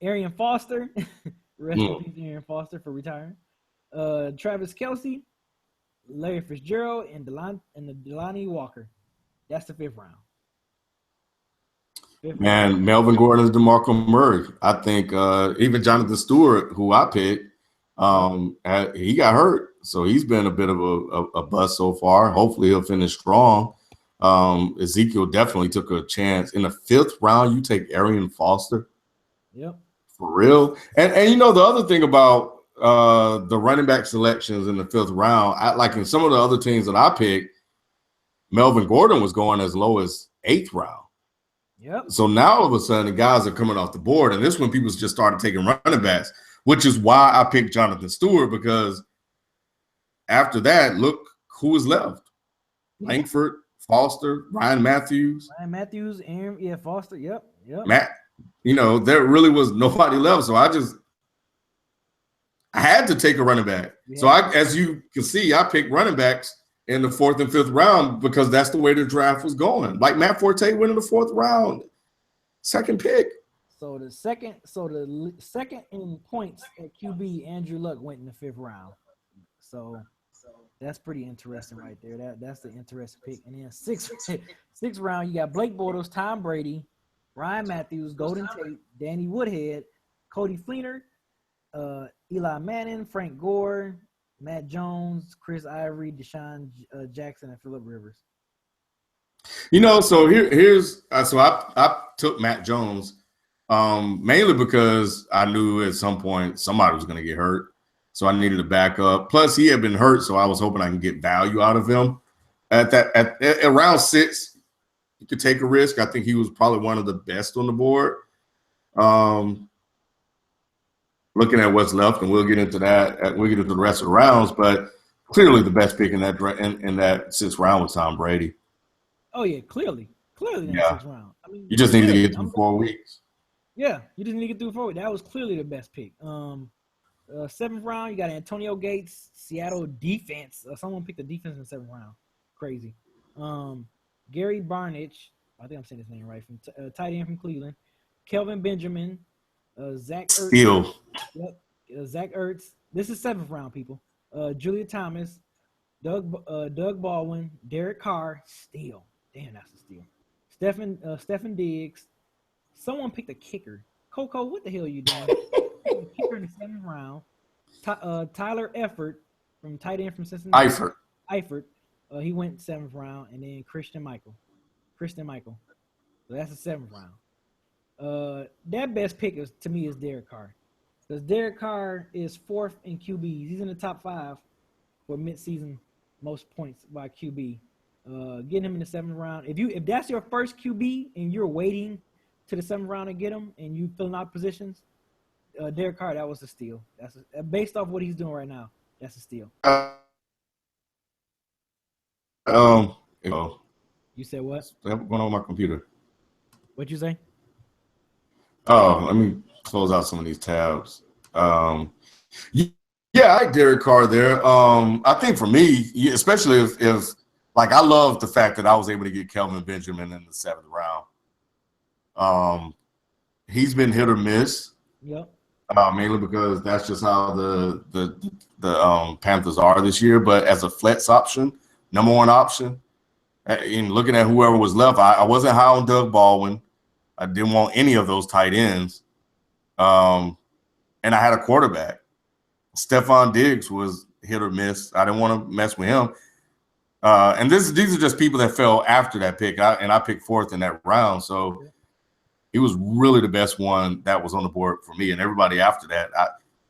Arian Foster, rest in peace, Arian Foster for retiring. Travis Kelce, Larry Fitzgerald, and Delanie Walker. That's the 5th round. Man, Melvin Gordon is DeMarco Murray. I think even Jonathan Stewart, who I picked, he got hurt, so he's been a bit of a bust so far. Hopefully, he'll finish strong. Ezekiel definitely took a chance in the 5th round. You take Arian Foster. Yep. For real. And the other thing about the running back selections in the 5th round, like in some of the other teams that I picked, Melvin Gordon was going as low as 8th round. Yep. So now all of a sudden the guys are coming off the board, and this when people just started taking running backs, which is why I picked Jonathan Stewart, because after that, look who is left. Langford, Foster, Ryan Matthews. Aaron, Foster. Yep. Matt, there really was nobody left. So I had to take a running back. Yeah. So as you can see, I picked running backs in the 4th and 5th round because that's the way the draft was going. Like Matt Forte went in the 4th round, 2nd pick. So the second in points at QB, Andrew Luck went in the 5th round. So that's pretty interesting right there. That's the interesting pick. And then sixth round, you got Blake Bortles, Tom Brady, Ryan Matthews, Golden Tate, Danny Woodhead, Cody Fleener, Eli Manning, Frank Gore, Matt Jones, Chris Ivory, Deshaun Jackson, and Phillip Rivers. So here's I took Matt Jones mainly because I knew at some point somebody was going to get hurt. So I needed a backup. Plus, he had been hurt, so I was hoping I can get value out of him. At round 6, you could take a risk. I think he was probably one of the best on the board. Looking at what's left, and we'll get into that. We'll get into the rest of the rounds, but clearly the best pick in that 6th round was Tom Brady. Oh yeah, clearly in the 6th round. I mean, you just need to get through 4 weeks. Yeah, you just need to get through 4 weeks. That was clearly the best pick. 7th round, you got Antonio Gates, Seattle defense. Someone picked the defense in the 7th round. Crazy. Gary Barnidge, I think I'm saying his name right, from tight end from Cleveland. Kelvin Benjamin, Zach Ertz. Steal. Yep. Zach Ertz. This is 7th round, people. Julia Thomas, Doug Baldwin, Derek Carr. Steal. Damn, that's a steal. Stephen Diggs. Someone picked a kicker. Coco, what the hell are you doing? Kicker in the 7th round. Tyler Eifert from tight end from Cincinnati. Eifert. He went 7th round, and then Christian Michael. So that's the 7th round. That best pick to me is Derek Carr, because Derek Carr is 4th in QBs. He's in the top 5 for midseason most points by QB. Getting him in the 7th round. If that's your first QB and you're waiting to the 7th round to get him, and you filling out positions, Derek Carr, that was a steal. Based off what he's doing right now, that's a steal. You said what? What's going on with my computer? What'd you say? Oh, let me close out some of these tabs. Yeah, I like Derek Carr there. I think for me, especially if like, I love the fact that I was able to get Kelvin Benjamin in the 7th round. He's been hit or miss. Yep. Mainly because that's just how the Panthers are this year. But as a flex option, number 1 option, in looking at whoever was left, I wasn't high on Doug Baldwin. I didn't want any of those tight ends. And I had a quarterback. Stephon Diggs was hit or miss. I didn't want to mess with him. And these are just people that fell after that pick. I picked 4th in that round. So he was really the best one that was on the board for me. And everybody after that, I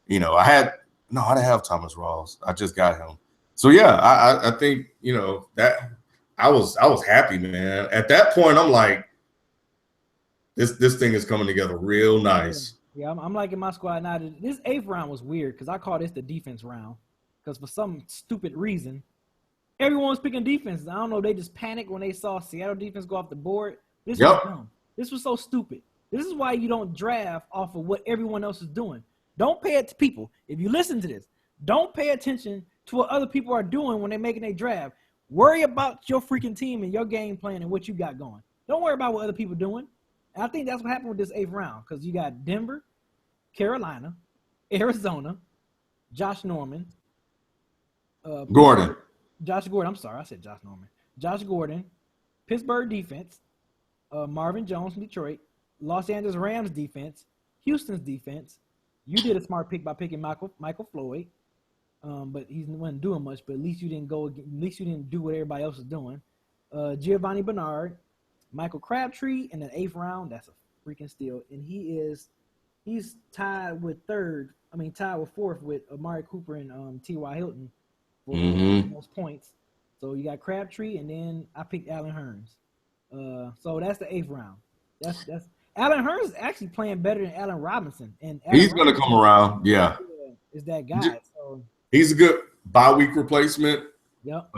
didn't have Thomas Rawls. I just got him. So yeah, I think, that I was happy, man. At that point, I'm like, this thing is coming together real nice. Yeah, I'm liking my squad now. This 8th round was weird because I call this the defense round, because for some stupid reason, everyone was picking defenses. I don't know. They just panicked when they saw Seattle defense go off the board. This was dumb. This was so stupid. This is why you don't draft off of what everyone else is doing. Don't pay it to people. If you listen to this, don't pay attention to what other people are doing when they're making a draft. Worry about your freaking team and your game plan and what you got going. Don't worry about what other people are doing. And I think that's what happened with this 8th round, because you got Denver, Carolina, Arizona, Josh Norman, Gordon. Josh Gordon. I'm sorry, I said Josh Norman. Josh Gordon, Pittsburgh defense, Marvin Jones from Detroit, Los Angeles Rams defense, Houston's defense. You did a smart pick by picking Michael Floyd, but he wasn't doing much. But at least you didn't do what everybody else was doing. Giovanni Bernard, Michael Crabtree in the 8th round. That's a freaking steal, and he's tied with 4th with Amari Cooper and T.Y. Hilton for most points. So you got Crabtree, and then I picked Allen Hurns. So that's the 8th round. That's Allen Hurns is actually playing better than Allen Robinson, and he's going to come around. Yeah, is that guy? So he's a good bye week replacement. Yep.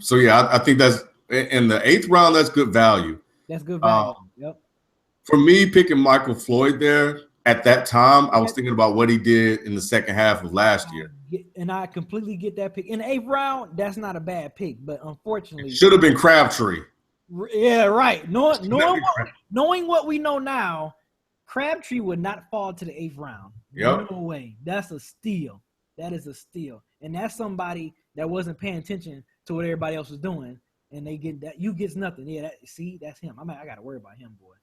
So yeah, I think that's in the 8th round. That's good value. That's good value. Yep. For me, picking Michael Floyd there at that time, I was thinking about what he did in the second half of last year. And I completely get that pick. In the 8th round, that's not a bad pick, but unfortunately, Should have been Crabtree. Yeah, right. Knowing what we know now, Crabtree would not fall to the 8th round. Yep. No way. That's a steal. That is a steal. And that's somebody that wasn't paying attention to what everybody else was doing. And they get that. You gets nothing. Yeah, that's him. I got to worry about him, boy.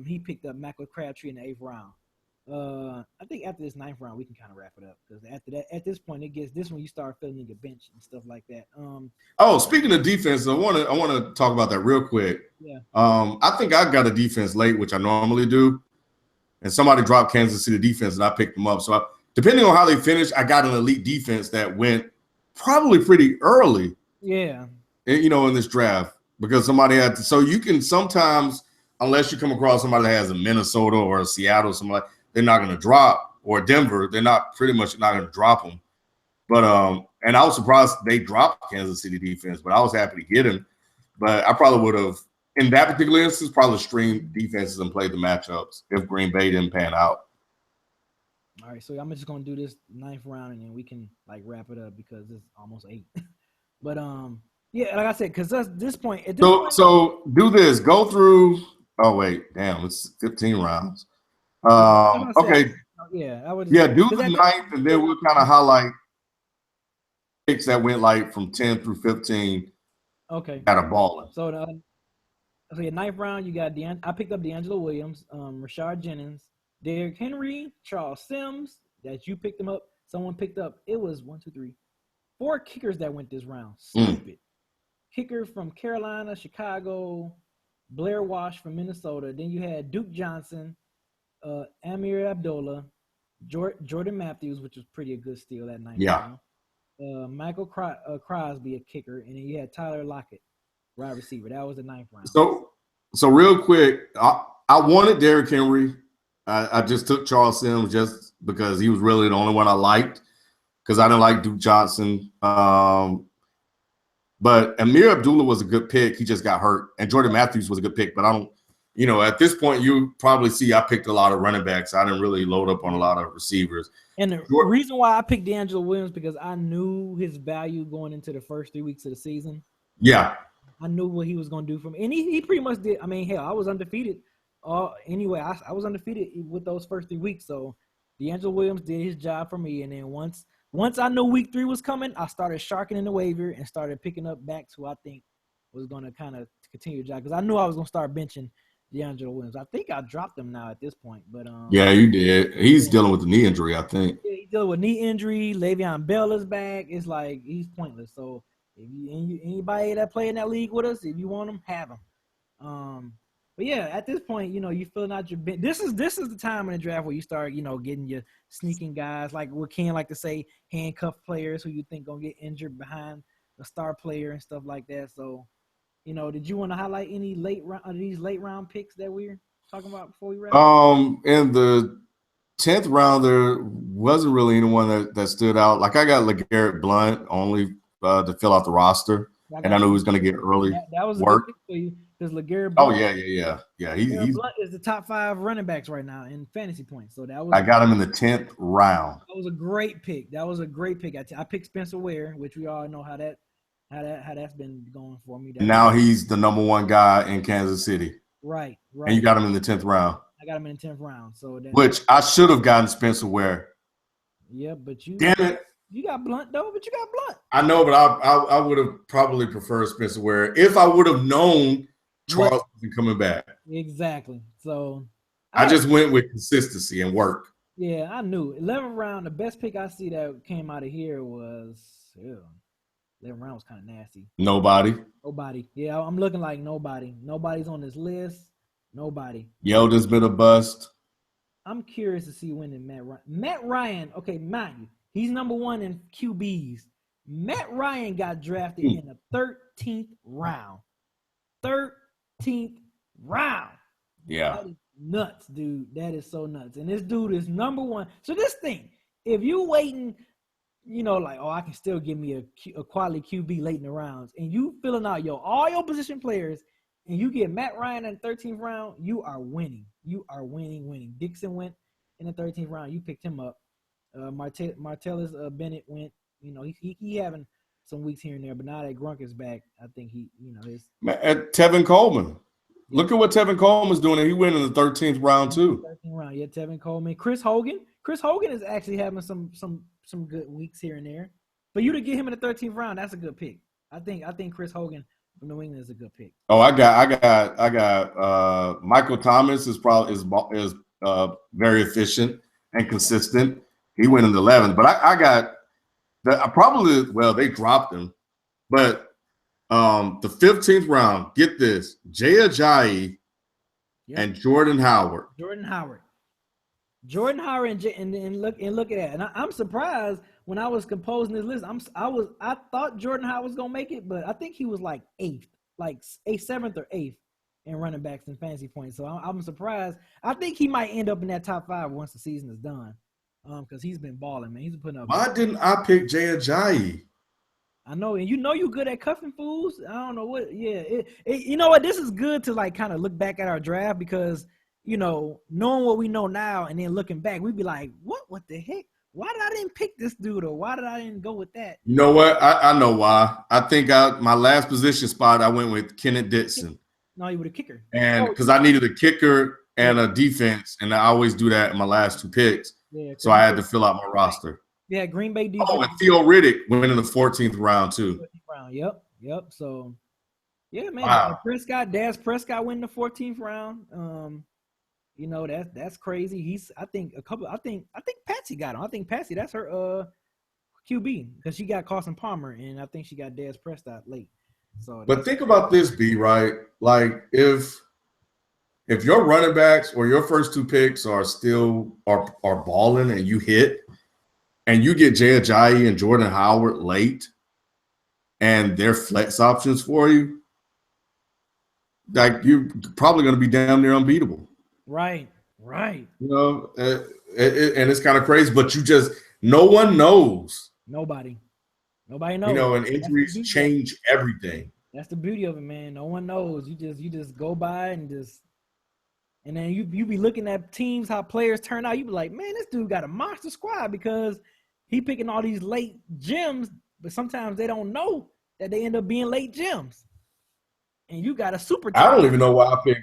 He picked up Michael Crabtree in the 8th round. I think after this 9th round, we can kind of wrap it up because after that, at this point, this when you start filling in your bench and stuff like that. Speaking of defense, I want to talk about that real quick. Yeah. I think I got a defense late, which I normally do, and somebody dropped Kansas City defense, and I picked them up. So depending on how they finish, I got an elite defense that went probably pretty early. Yeah. In this draft because somebody had to. So you can sometimes, unless you come across somebody that has a Minnesota or a Seattle, something like. They're not going to drop, or Denver, they're not pretty much not going to drop them. But and I was surprised they dropped Kansas City defense, but I was happy to get him. But I probably would have, in that particular instance, probably streamed defenses and played the matchups if Green Bay didn't pan out. All right, so I'm just going to do this 9th round and then we can wrap it up because it's almost 8. But yeah, like I said, because at this point, so do this. Go through. Oh wait, damn, it's 15 rounds. Okay. Yeah, I would. Yeah, do the 9th, and then we'll kind of highlight picks that went from 10 through 15. Okay. Got a balling. So your 9th round, you got I picked up D'Angelo Williams, Rashard Jennings, Derrick Henry, Charles Sims. That you picked them up. Someone picked up. It was 1, 2, 3, 4 kickers that went this round. Stupid. Kicker from Carolina, Chicago, Blair Walsh from Minnesota. Then you had Duke Johnson. Amir Abdullah, Jordan Matthews, which was pretty a good steal that night. Yeah. Michael Crosby, a kicker, and then you had Tyler Lockett, wide receiver. That was the 9th round. So real quick, I wanted Derrick Henry. I just took Charles Sims just because he was really the only one I liked because I didn't like Duke Johnson. But Amir Abdullah was a good pick. He just got hurt, and Jordan Matthews was a good pick, but I don't. At this point, you probably see I picked a lot of running backs. I didn't really load up on a lot of receivers. And the reason why I picked D'Angelo Williams because I knew his value going into the first 3 weeks of the season. Yeah. I knew what he was going to do for me. And he pretty much did. I mean, hell, I was undefeated. Anyway, I was undefeated with those first 3 weeks. So D'Angelo Williams did his job for me. And then once I knew week 3 was coming, I started sharking in the waiver and started picking up backs who I think was going to kind of continue the job because I knew I was going to start benching D'Angelo Williams. I think I dropped him now at this point, but yeah, you did. He's dealing with the knee injury, I think. Yeah, he's dealing with knee injury. Le'Veon Bell is back. It's like he's pointless. So if anybody that play in that league with us, if you want him, have him. But yeah, at this point, you filling out your bench. This is the time in the draft where you start, getting your sneaking guys like what Ken like to say, handcuff players who you think gonna get injured behind a star player and stuff like that. So. Did you want to highlight any late round picks that we're talking about before we wrap? In the 10th round, there wasn't really anyone that stood out. Like I got LeGarrette Blount only to fill out the roster, and I knew he was going to get early that was work. A good pick for you because LeGarrette Blount. Oh yeah. He's Blount is the top 5 running backs right now in fantasy points. So that was. I got him in the 10th round. That was a great pick. I picked Spencer Ware, which we all know how that's been going for me. Now he's the number 1 guy in Kansas City. Right. And you got him in the 10th round. I got him in the 10th round. So which I should have gotten Spencer Ware. Yeah, but damn it. You got Blount though, but you got Blount. I know, but I would have probably preferred Spencer Ware if I would have known Charles wasn't coming back. Exactly. So I just went with consistency and work. Yeah, I knew. 11th round, the best pick I see that came out of here was 11th round was kind of nasty. Nobody. Yeah, I'm looking like nobody. Nobody's on this list. Nobody. Yeldon's been a bust. I'm curious to see when Matt Ryan. Matt Ryan, okay, mind you, he's number 1 in QBs. Matt Ryan got drafted in the 13th round. 13th round. Yeah. That is nuts, dude. That is so nuts. And this dude is number 1. So this thing, if you waiting, like, oh, I can still give me a quality QB late in the rounds, and you filling out all your position players, and you get Matt Ryan in the 13th round, you are winning. You are winning. Dixon went in the 13th round. You picked him up. Martellus Bennett went. He having some weeks here and there, but now that Grunk is back, I think his. Tevin Coleman. Look at what Tevin Coleman's doing. He went in the 13th round too. 13th round, yeah. Tevin Coleman, Chris Hogan. Chris Hogan is actually having some good weeks here and there. For you to get him in the 13th round, that's a good pick. I think Chris Hogan from New England is a good pick. Oh, I got Michael Thomas is probably is very efficient and consistent. He went in the 11th, but I got they dropped him, but the 15th round, get this, Jay Ajayi and Jordan Howard. Jordan Howard and look at that. And I'm surprised when I was composing this list. I thought Jordan Howard was gonna make it, but I think he was like 8th, like 7th or 8th in running backs and fantasy points. So I'm surprised. I think he might end up in that top 5 once the season is done. Because he's been balling, man. He's been putting up. Why didn't I pick Jay Ajayi? I know, and you good at cuffing fools. I don't know what. Yeah, you know what? This is good to like kind of look back at our draft because knowing what we know now, and then looking back, we'd be like, what the heck? Why did I didn't pick this dude, or why did I didn't go with that? You know what? I know why. I think my last position spot, I went with Kenneth Dixon. No, you were the kicker, and because I needed a kicker and a defense, and I always do that in my last 2 picks. Yeah, so I had to fill out my roster. Yeah, Green Bay defense. Oh, and Theo Riddick went in the 14th round too. 14th round. Yep. So, yeah, man. Wow. Dak Prescott went in the 14th round. That's crazy. I think Patsy got him. I think Patsy, that's her QB because she got Carson Palmer, and I think she got Dak Prescott late. So, but think about this, B, right? Like if your running backs or your first 2 picks are still are balling and you hit, and you get Jay Ajayi and Jordan Howard late, and they're flex options for you, like you're probably going to be damn near unbeatable. Right. And it's kind of crazy, but no one knows. Nobody knows. And injuries change everything. That's the beauty of it, man. No one knows. You just go by and then you be looking at teams, how players turn out. You be like, man, this dude got a monster squad because he picking all these late gems, but sometimes they don't know that they end up being late gems. And you got a super team. I don't even know why I picked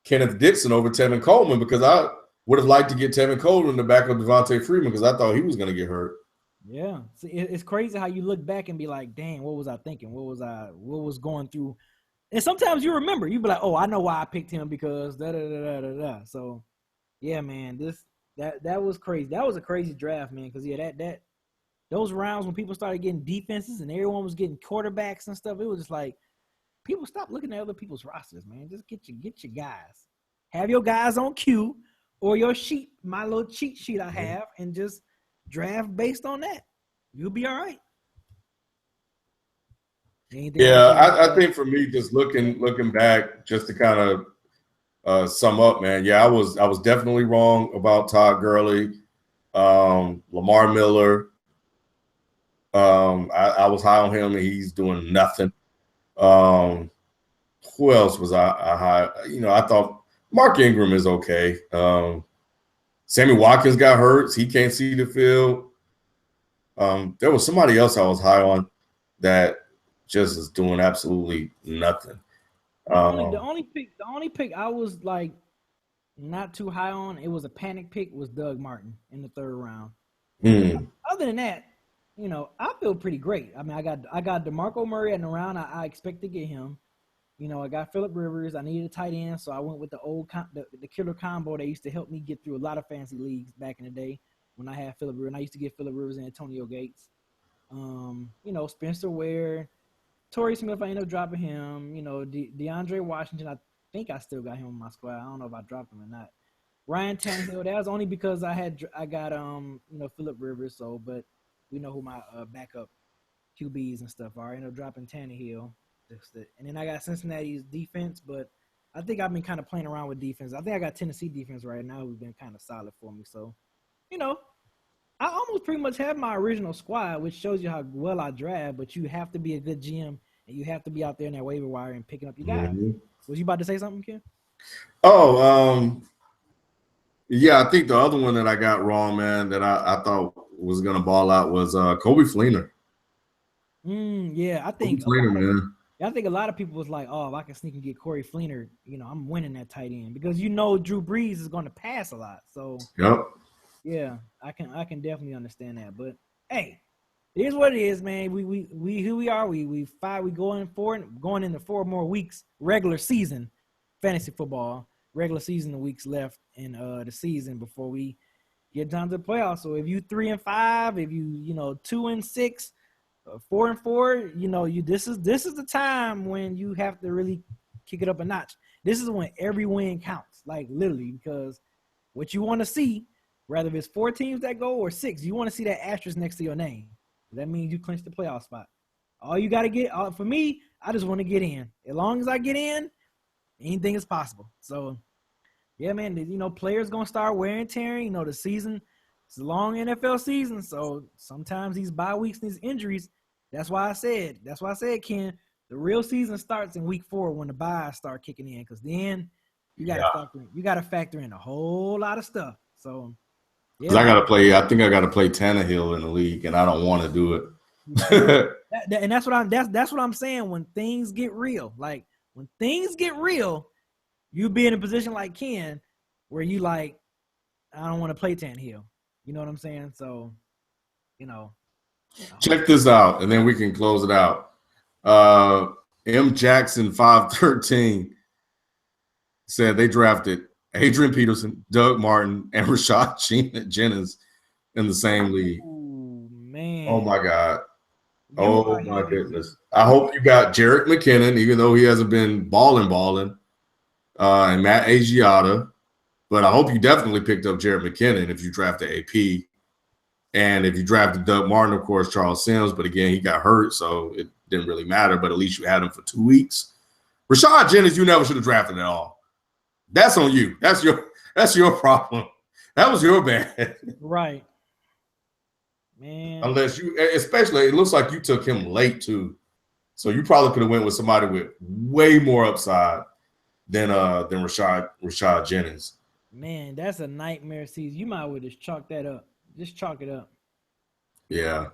Kenneth Dixon over Tevin Coleman because I would have liked to get Tevin Coleman in the back of Devontae Freeman because I thought he was going to get hurt. Yeah. See, it's crazy how you look back and be like, dang, what was I thinking? What was going through? And sometimes you remember, you be like, oh, I know why I picked him because da-da-da-da-da-da. So, yeah, man, that was crazy. That was a crazy draft, man, because, yeah, those rounds when people started getting defenses and everyone was getting quarterbacks and stuff, it was just like, people stop looking at other people's rosters, man. Just get your guys. Have your guys on cue or your sheet, my little cheat sheet I have, and just draft based on that. You'll be all right. I think for me, just looking back, just to kind of sum up, man. Yeah, I was definitely wrong about Todd Gurley, Lamar Miller. I was high on him, and he's doing nothing. Who else was I high? I thought Mark Ingram is okay. Sammy Watkins got hurt. He can't see the field. There was somebody else I was high on that just is doing absolutely nothing. The only pick I was like not too high on, it was a panic pick, was Doug Martin in the 3rd round. Other than that, I feel pretty great. I mean, I got DeMarco Murray in the round. I expect to get him. I got Phillip Rivers. I needed a tight end, so I went with the killer combo that used to help me get through a lot of fantasy leagues back in the day when I had Phillip Rivers. And I used to get Phillip Rivers and Antonio Gates. Spencer Ware, Torrey Smith, I ended up dropping him. DeAndre Washington, I think I still got him on my squad. I don't know if I dropped him or not. Ryan Tannehill, that was only because I got Phillip Rivers. So, but we know who my backup QBs and stuff are. I ended up dropping Tannehill. And then I got Cincinnati's defense, but I think I've been kind of playing around with defense. I think I got Tennessee defense right now who's been kind of solid for me. So, I almost pretty much have my original squad, which shows you how well I draft. But you have to be a good GM, and you have to be out there in that waiver wire and picking up your guys. Was you about to say something, Ken? Oh, yeah, I think the other one that I got wrong, man, that I thought was gonna ball out was Kobe Fleener. Yeah, I think Fleener, man. I think a lot of people was like, oh, if I can sneak and get Corey Fleener, I'm winning that tight end because Drew Brees is going to pass a lot. So yep. Yeah, I can definitely understand that. But hey, here's what it is, man. We who we are. We going into 4 more weeks regular season fantasy football. Regular season, the weeks left in the season before we get down to the playoffs. So if you 3-5, if you 2-6, 4-4, this is the time when you have to really kick it up a notch. This is when every win counts, like literally, because what you want to see, whether it's 4 teams that go or 6, you want to see that asterisk next to your name. That means you clinch the playoff spot. All you got to get, for me, I just want to get in. As long as I get in, anything is possible. So, yeah, man, players going to start wearing and tearing. The season, it's a long NFL season. So sometimes these bye weeks, these injuries, that's why I said, Ken, the real season starts in week 4 when the buys start kicking in. Because then you got to factor in a whole lot of stuff. So, yeah. I think I got to play Tannehill in the league, and I don't want to do it. And that's what I'm saying. When things get real, you be in a position like Ken, where you like, I don't want to play Tannehill. You know what I'm saying? So, check this out, and then we can close it out. M Jackson 513 said they drafted Adrian Peterson, Doug Martin, and Rashad Jennings in the same league. Oh, man. Oh, my God. Oh, my goodness. I hope you got Jerick McKinnon, even though he hasn't been balling, and Matt Asiata. But I hope you definitely picked up Jerick McKinnon if you drafted AP. And if you drafted Doug Martin, of course, Charles Sims. But, again, he got hurt, so it didn't really matter. But at least you had him for 2 weeks. Rashad Jennings, you never should have drafted at all. That's on you. That's your problem. That was your bad. Right. Man. Unless especially it looks like you took him late too. So you probably could have went with somebody with way more upside than Rashad Jennings. Man, that's a nightmare season. You might well just chalk that up. Just chalk it up. Yeah.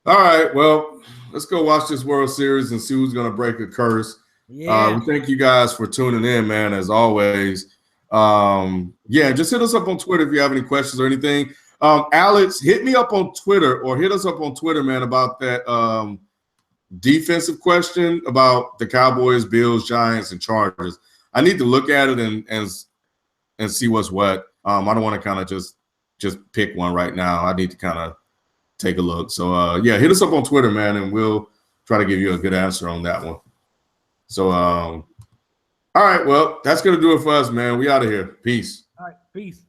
All right. Well, let's go watch this World Series and see who's going to break a curse. Yeah. We thank you guys for tuning in, man, as always. Yeah, just hit us up on Twitter if you have any questions or anything. Alex, hit me up on Twitter or hit us up on Twitter, man, about that defensive question about the Cowboys, Bills, Giants, and Chargers. I need to look at it and see what's what. I don't want to kind of just pick one right now. I need to kind of take a look. So, yeah, hit us up on Twitter, man, and we'll try to give you a good answer on that one. So, all right, well, that's going to do it for us, man. We out of here. Peace. All right, peace.